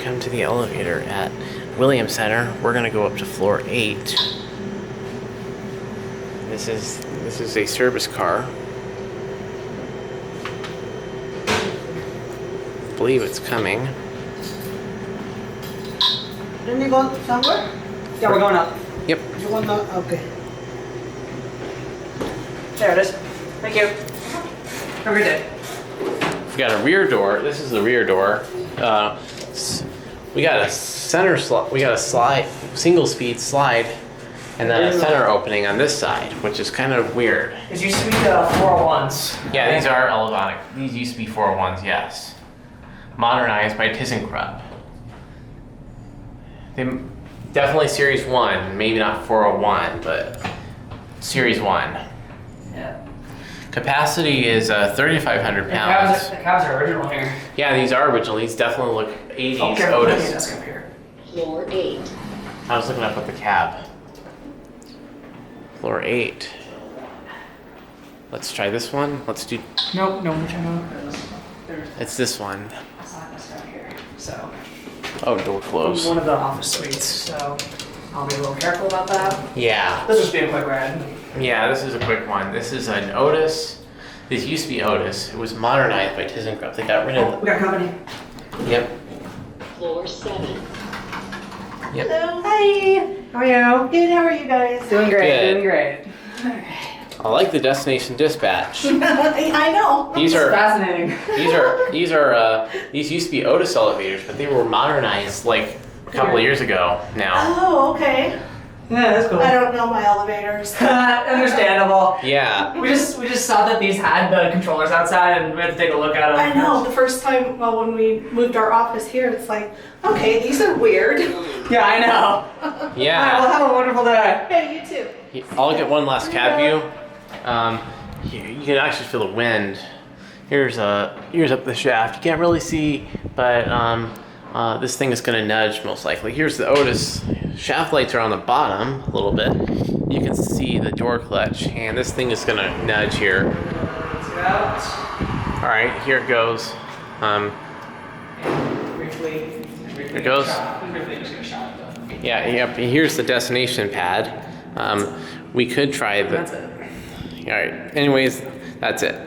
Welcome to the elevator at Williams Center. We're gonna go up to floor 8. This is a service car. I believe it's coming. Didn't you go somewhere? Yeah, we're going up. Yep. You want to? Okay. There it is. Thank you. Have a good day. We've got a rear door. This is the rear door. We got a center slide. We got a slide, single speed slide, and then a center opening on this side, which is kind of weird. These used to be the 401s. Yeah, these are Elevonic. These used to be 401s, yes. Modernized by Thyssenkrupp. They definitely Series 1, maybe not 401, but Series 1. Yeah. Capacity is 3,500 pounds. The cabs are original here. Yeah, these are original. These definitely look 80s Okay, Otis. desk up here. Floor 8. I was looking up at the cab. Floor 8. Let's try this one. Let's do. Nope, no, which I know. There's It's this one. a sign that's down here. So, Oh, door closed. one of the office suites. So, I'll be a little careful about that. Yeah. This was being quick ride. Yeah, this is a quick one. This is an Otis. This used to be Otis. It was modernized by Thyssenkrupp. They got rid of We got company. it. Yep. Floor 7. Yep. Hello. Hi. How are you? Good. How are you guys? Doing great, Good. doing great. I like the destination dispatch. I know. These are Fascinating. these used to be Otis elevators, but they were modernized like a couple of years ago now. Oh, okay. Yeah, that's cool. I don't know my elevators. Understandable. Yeah. We just saw that these had the controllers outside and we had to take a look at them. I know. The first time, well, when we moved our office here, it's like, okay, these are weird. Yeah, I know. Alright, well, Yeah. have a wonderful day. Hey, you too. I'll get one last cab view. You can actually feel the wind. Here's up the shaft. You can't really see, but this thing is gonna nudge most likely. Here's the Otis. Shaft lights are on the bottom a little bit. You can see the door clutch, and this thing is gonna nudge here. Let's get out. All right, here it goes. Briefly. Here it goes. Briefly just get a shot of the... Yeah, yep. Here's the destination pad. We could try the. That's it. All right. Anyways, that's it.